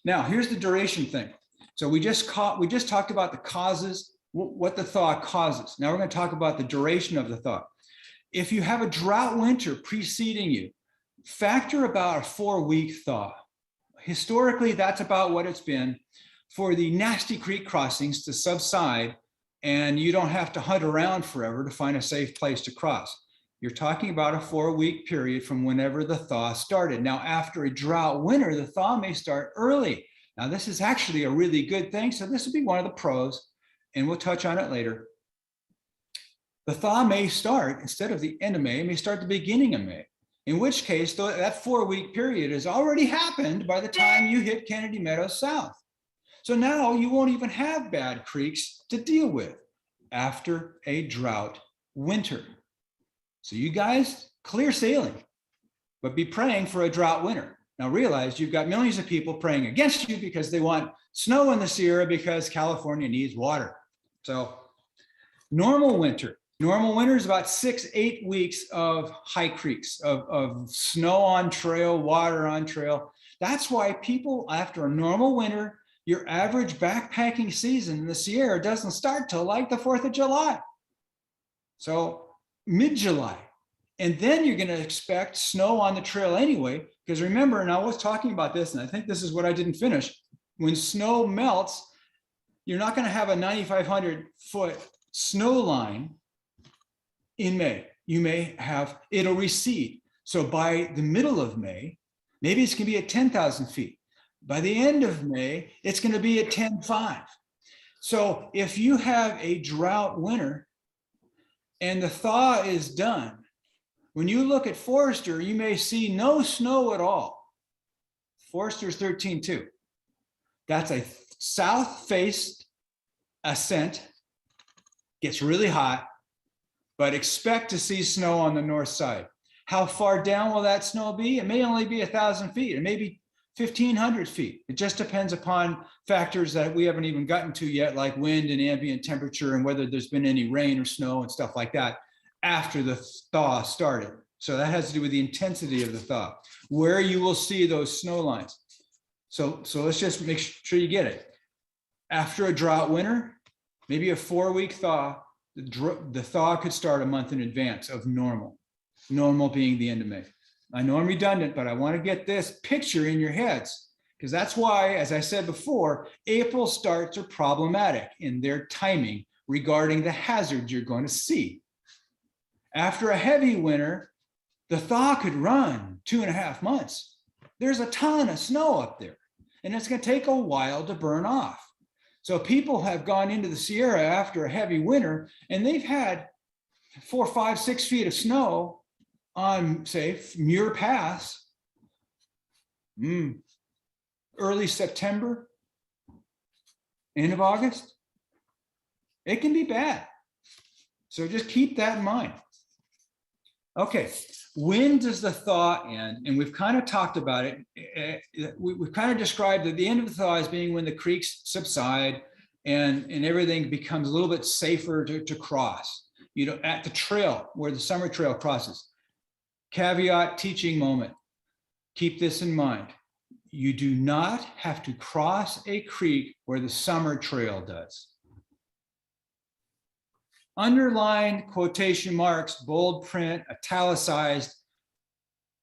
now here's the duration thing. So we just talked about the causes, what the thaw causes. Now we're going to talk about the duration of the thaw. If you have a drought winter preceding you, factor about a 4-week thaw. Historically, that's about what it's been for the nasty creek crossings to subside, and you don't have to hunt around forever to find a safe place to cross. You're talking about a 4-week period from whenever the thaw started. Now, after a drought winter, the thaw may start early. Now, this is actually a really good thing. So this would be one of the pros, and we'll touch on it later. The thaw may start, instead of the end of May, it may start the beginning of May, in which case that 4-week period has already happened by the time you hit Kennedy Meadows South. So now you won't even have bad creeks to deal with after a drought winter. So you guys, clear sailing, but be praying for a drought winter. Now realize you've got millions of people praying against you because they want snow in the Sierra because California needs water. So normal winter is about 6-8 weeks of high creeks, of snow on trail, water on trail. That's why people, after a normal winter, your average backpacking season in the Sierra doesn't start till like the 4th of July. So mid-July. And then you're going to expect snow on the trail anyway, because remember, and I was talking about this, and I think this is what I didn't finish. When snow melts, you're not going to have a 9,500 foot snow line in May. You may have, it'll recede. So by the middle of May, maybe it's going to be at 10,000 feet. By the end of May, it's going to be at 10.5. So if you have a drought winter and the thaw is done, when you look at Forester, you may see no snow at all. Forester's 13.2. That's a south-faced ascent, gets really hot, but expect to see snow on the north side. How far down will that snow be? It may only be 1,000 feet. It may be 1,500 feet. It just depends upon factors that we haven't even gotten to yet, like wind and ambient temperature and whether there's been any rain or snow and stuff like that after the thaw started. So that has to do with the intensity of the thaw, where you will see those snow lines. So let's just make sure you get it. After a drought winter, maybe a 4-week thaw, the thaw could start a month in advance of normal being the end of May. I know I'm redundant, but I want to get this picture in your heads, because that's why, as I said before, April starts are problematic in their timing regarding the hazards you're going to see. After a heavy winter, the thaw could run 2.5 months. There's a ton of snow up there, and it's going to take a while to burn off. So people have gone into the Sierra after a heavy winter, and they've had 4, 5, 6 feet of snow on, say, Muir Pass, early September. end of August, it can be bad. So just keep that in mind. Okay, when does the thaw end? And we've kind of talked about it. We've kind of described that the end of the thaw as being when the creeks subside and everything becomes a little bit safer to cross, you know, at the trail where the summer trail crosses. Caveat teaching moment. Keep this in mind. You do not have to cross a creek where the summer trail does. Underlined, quotation marks, bold print, italicized.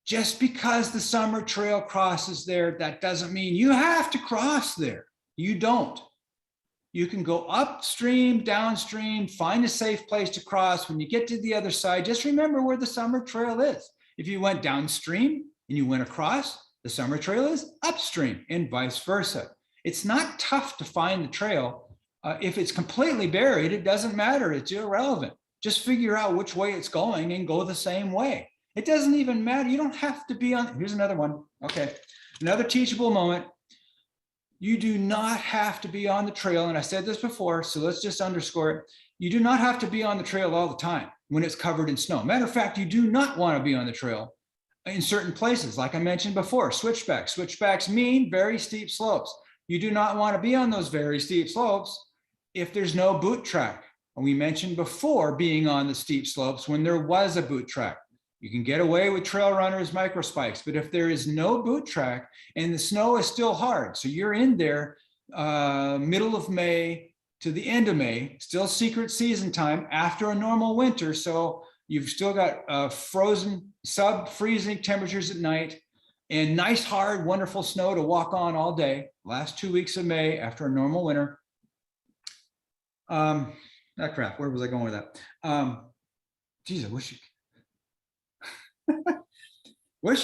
Just because the summer trail crosses there, that doesn't mean you have to cross there. You don't. You can go upstream, downstream, find a safe place to cross. When you get to the other side, just remember where the summer trail is. If you went downstream and you went across, the summer trail is upstream and vice versa. It's not tough to find the trail. If it's completely buried, it doesn't matter. It's irrelevant. Just figure out which way it's going and go the same way. It doesn't even matter. You don't have to be on. Here's another one. Okay. Another teachable moment. You do not have to be on the trail. And I said this before, so let's just underscore it. You do not have to be on the trail all the time when it's covered in snow. Matter of fact, you do not want to be on the trail in certain places. Like I mentioned before, switchbacks. Switchbacks mean very steep slopes. You do not want to be on those very steep slopes if there's no boot track. And we mentioned before being on the steep slopes when there was a boot track. You can get away with trail runners, micro spikes, but if there is no boot track and the snow is still hard, so you're in there middle of May to the end of May, still secret season time after a normal winter. So you've still got frozen, sub-freezing temperatures at night and nice, hard, wonderful snow to walk on all day. Last 2 weeks of May after a normal winter. Crap, where was I going with that? Geez, I wish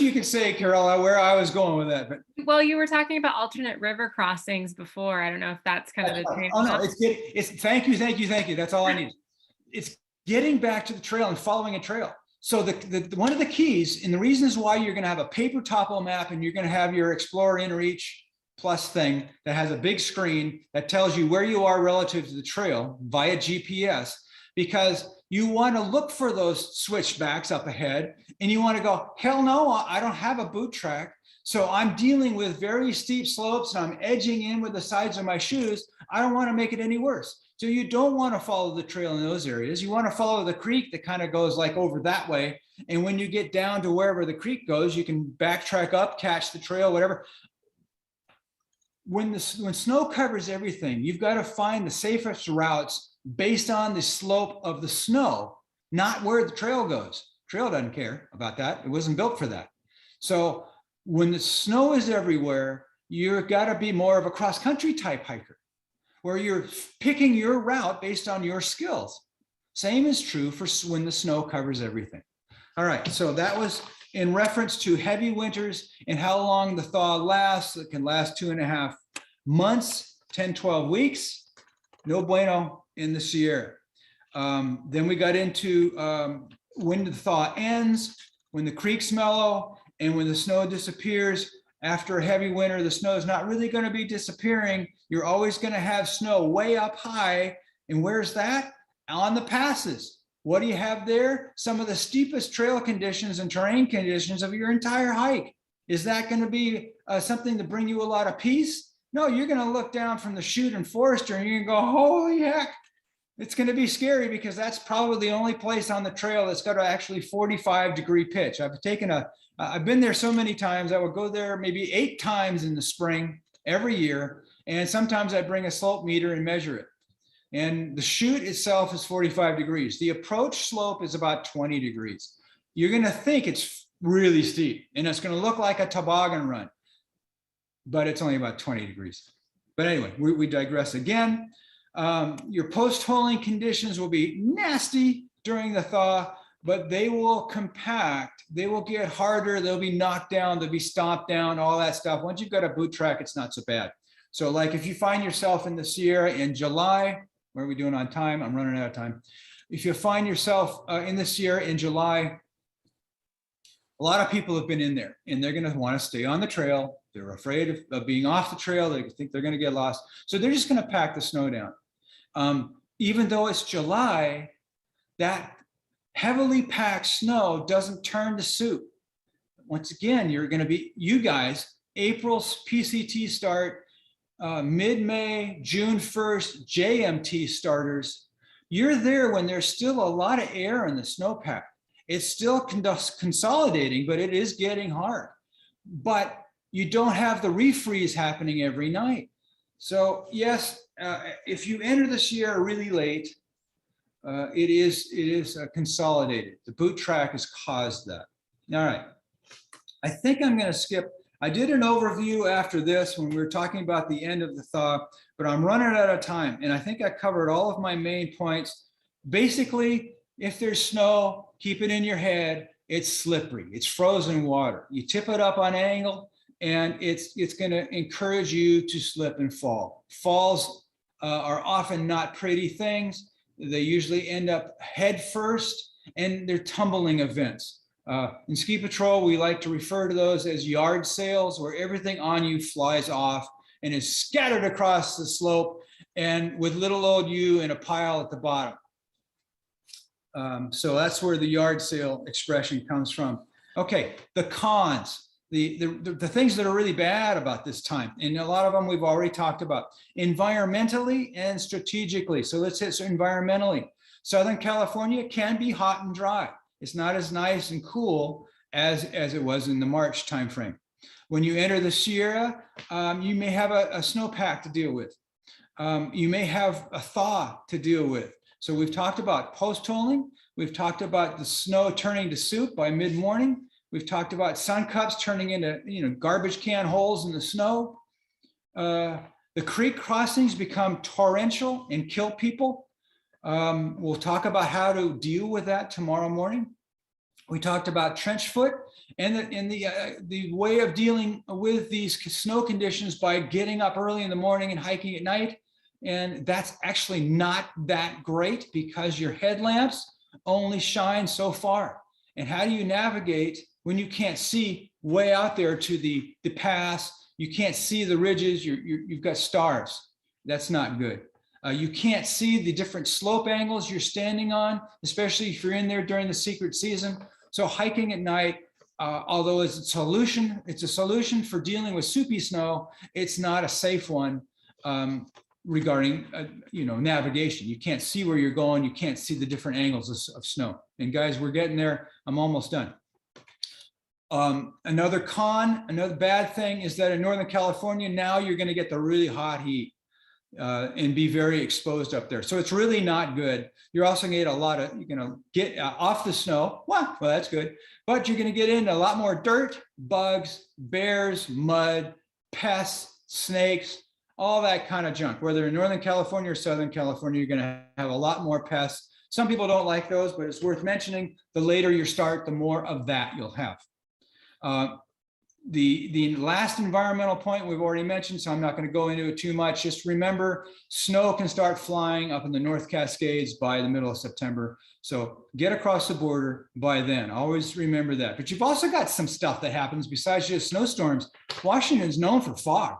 you could say, Carol, where I was going with that. But well, you were talking about alternate river crossings before. I don't know if that's kind of the same. Oh no, it's thank you. That's all I need. It's getting back to the trail and following a trail. So the one of the keys, and the reasons why you're going to have a paper topo map and you're going to have your Explorer InReach Plus thing that has a big screen that tells you where you are relative to the trail via GPS, because you want to look for those switchbacks up ahead and you want to go, hell no, I don't have a boot track. So I'm dealing with very steep slopes and I'm edging in with the sides of my shoes. I don't want to make it any worse. So you don't want to follow the trail in those areas. You want to follow the creek that kind of goes like over that way. And when you get down to wherever the creek goes, you can backtrack up, catch the trail, whatever. When snow covers everything, you've got to find the safest routes based on the slope of the snow, not where the trail goes. Trail doesn't care about that. It wasn't built for that. So when the snow is everywhere, you've got to be more of a cross-country type hiker, where you're picking your route based on your skills. Same is true for when the snow covers everything. All right, so that was in reference to heavy winters and how long the thaw lasts. It can last 2.5 months, 10, 12 weeks. No bueno in the Sierra. Then we got into when the thaw ends, when the creeks mellow, and when the snow disappears. After a heavy winter, the snow is not really going to be disappearing. You're always going to have snow way up high. And where's that? On the passes. What do you have there? Some of the steepest trail conditions and terrain conditions of your entire hike. Is that going to be something to bring you a lot of peace? No, you're going to look down from the chute in Forester and you're going to go, holy heck. It's going to be scary because that's probably the only place on the trail that's got actually 45-degree pitch. I've been there so many times. I would go there maybe 8 times in the spring every year. And sometimes I bring a slope meter and measure it. And the chute itself is 45 degrees. The approach slope is about 20 degrees. You're going to think it's really steep and it's going to look like a toboggan run, but it's only about 20 degrees. But anyway, we digress again. Your post-holing conditions will be nasty during the thaw, but they will compact. They will get harder. They'll be knocked down. They'll be stomped down, all that stuff. Once you've got a boot track, it's not so bad. So like if you find yourself in the Sierra in July, what are we doing on time? I'm running out of time. If you find yourself in the Sierra in July, a lot of people have been in there and they're going to want to stay on the trail. They're afraid of being off the trail. They think they're going to get lost. So they're just going to pack the snow down. Even though it's July, that heavily packed snow doesn't turn to soup. Once again, you're going to be, you guys, April's PCT start, mid-May, June 1st, JMT starters. You're there when there's still a lot of air in the snowpack. It's still consolidating, but it is getting hard. But you don't have the refreeze happening every night. So yes, if you enter this year really late, it is consolidated. The boot track has caused that. All right. I think I'm going to skip. I did an overview after this when we were talking about the end of the thaw, but I'm running out of time. And I think I covered all of my main points. Basically, if there's snow, keep it in your head. It's slippery. It's frozen water. You tip it up on angle, and it's going to encourage you to slip and fall. Falls are often not pretty things. They usually end up head first, and they're tumbling events. In ski patrol, we like to refer to those as yard sales, where everything on you flies off and is scattered across the slope, and with little old you in a pile at the bottom. So that's where the yard sale expression comes from. Okay, the cons, the things that are really bad about this time, and a lot of them we've already talked about, environmentally and strategically. So let's hit environmentally. Southern California can be hot and dry. It's not as nice and cool as it was in the March timeframe. When you enter the Sierra, you may have a snowpack to deal with. You may have a thaw to deal with. So we've talked about post-holing. We've talked about the snow turning to soup by mid-morning. We've talked about sun cups turning into garbage can holes in the snow. The creek crossings become torrential and kill people. We'll talk about how to deal with that tomorrow morning. We talked about trench foot and the way of dealing with these snow conditions by getting up early in the morning and hiking at night. And that's actually not that great because your headlamps only shine so far. And how do you navigate when you can't see way out there to the pass? You can't see the ridges, you've got stars. That's not good. You can't see the different slope angles you're standing on, especially if you're in there during the secret season. So hiking at night, although it's a solution for dealing with soupy snow, it's not a safe one regarding navigation. You can't see where you're going. You can't see the different angles of snow. And guys, we're getting there. I'm almost done. Another bad thing is that in Northern California, now you're going to get the really hot heat. And be very exposed up there. So it's really not good. You're also going to get a lot of, get off the snow. Well, that's good. But you're going to get into a lot more dirt, bugs, bears, mud, pests, snakes, all that kind of junk. Whether in Northern California or Southern California, you're going to have a lot more pests. Some people don't like those, but it's worth mentioning. The later you start, the more of that you'll have. The last environmental point we've already mentioned, so I'm not going to go into it too much. Just remember, snow can start flying up in the North Cascades by the middle of September. So get across the border by then. Always remember that. But you've also got some stuff that happens besides just snowstorms. Washington is known for fog.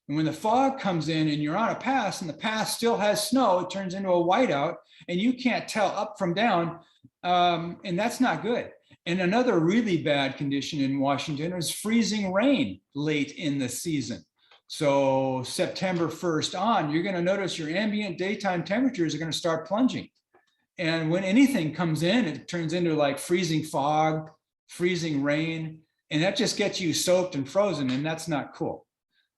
And when the fog comes in and you're on a pass and the pass still has snow, it turns into a whiteout and you can't tell up from down. And that's not good. And another really bad condition in Washington is freezing rain late in the season. So September 1st on, you're going to notice your ambient daytime temperatures are going to start plunging. And when anything comes in, it turns into like freezing fog, freezing rain, and that just gets you soaked and frozen, and that's not cool.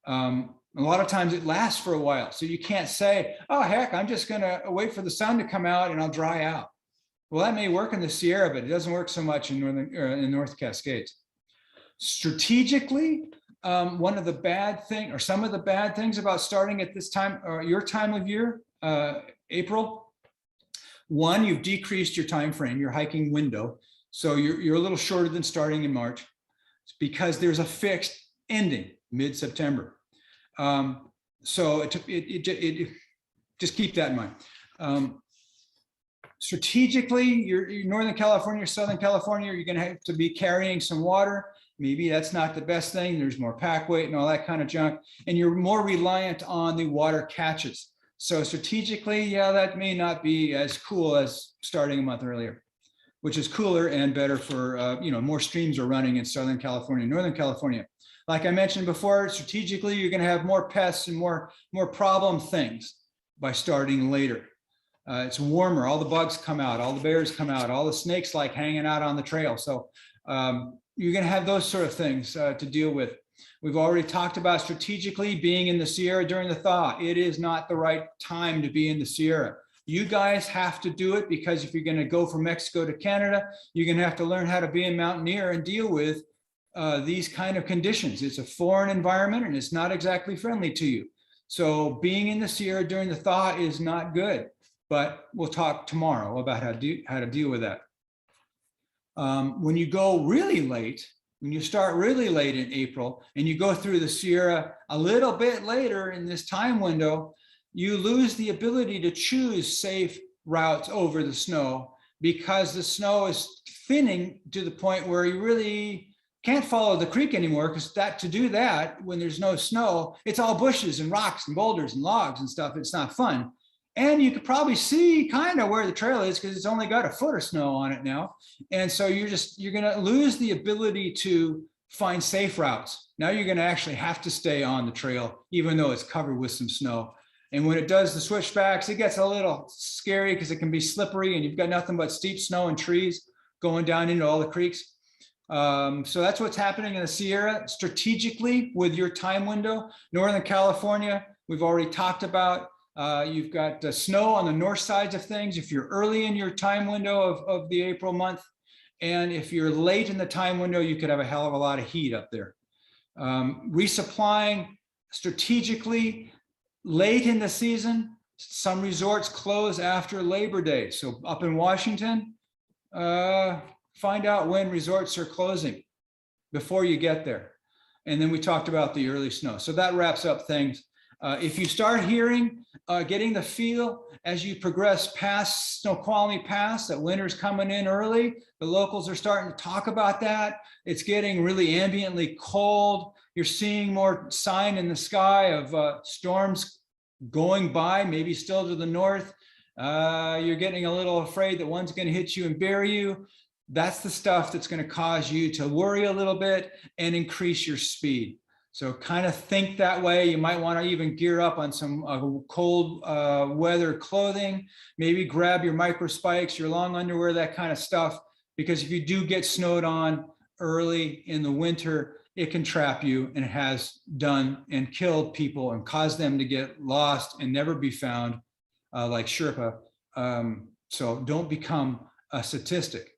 A lot of times it lasts for a while. So you can't say, oh, heck, I'm just going to wait for the sun to come out and I'll dry out. Well, that may work in the Sierra, but it doesn't work so much in North Cascades. Strategically, one of the bad things, or some of the bad things about starting at this time, or your time of year, April, one, you've decreased your time frame, your hiking window. So you're a little shorter than starting in March because there's a fixed ending mid-September. So just keep that in mind. Strategically, you're Northern California, Southern California, you're going to have to be carrying some water. maybe that's not the best thing. There's more pack weight and all that kind of junk, and you're more reliant on the water catches. So strategically, yeah, that may not be as cool as starting a month earlier, which is cooler and better for, more streams are running in Southern California, Northern California. Like I mentioned before, strategically, you're going to have more pests and more problem things by starting later. It's warmer, all the bugs come out, all the bears come out, all the snakes like hanging out on the trail. So you're going to have those sort of things to deal with. We've already talked about strategically being in the Sierra during the thaw. It is not the right time to be in the Sierra. You guys have to do it, because if you're going to go from Mexico to Canada, you're going to have to learn how to be a mountaineer and deal with these kind of conditions. It's a foreign environment and it's not exactly friendly to you. So being in the Sierra during the thaw is not good, but we'll talk tomorrow about how to deal with that. When you go really late, when you start really late in April and you go through the Sierra a little bit later in this time window, you lose the ability to choose safe routes over the snow, because the snow is thinning to the point where you really can't follow the creek anymore, because to do that when there's no snow, it's all bushes and rocks and boulders and logs and stuff. It's not fun. And you could probably see kind of where the trail is, because it's only got a foot of snow on it now. And so you're going to lose the ability to find safe routes. Now you're going to actually have to stay on the trail, even though it's covered with some snow. And when it does the switchbacks, it gets a little scary because it can be slippery and you've got nothing but steep snow and trees going down into all the creeks. So that's what's happening in the Sierra strategically with your time window. Northern California, we've already talked about. You've got snow on the north sides of things if you're early in your time window of the April month. And if you're late in the time window, you could have a hell of a lot of heat up there. Resupplying strategically late in the season. Some resorts close after Labor Day. So up in Washington, find out when resorts are closing before you get there. And then we talked about the early snow. So that wraps up things. If you start hearing, getting the feel as you progress past Snoqualmie Pass that winter's coming in early, the locals are starting to talk about that. It's getting really ambiently cold. You're seeing more sign in the sky of storms going by, maybe still to the north. You're getting a little afraid that one's going to hit you and bury you. That's the stuff that's going to cause you to worry a little bit and increase your speed. So kind of think that way. You might want to even gear up on some cold weather clothing, maybe grab your micro spikes, your long underwear, that kind of stuff, because if you do get snowed on early in the winter, it can trap you, and it has done and killed people and caused them to get lost and never be found, like Sherpa. So don't become a statistic.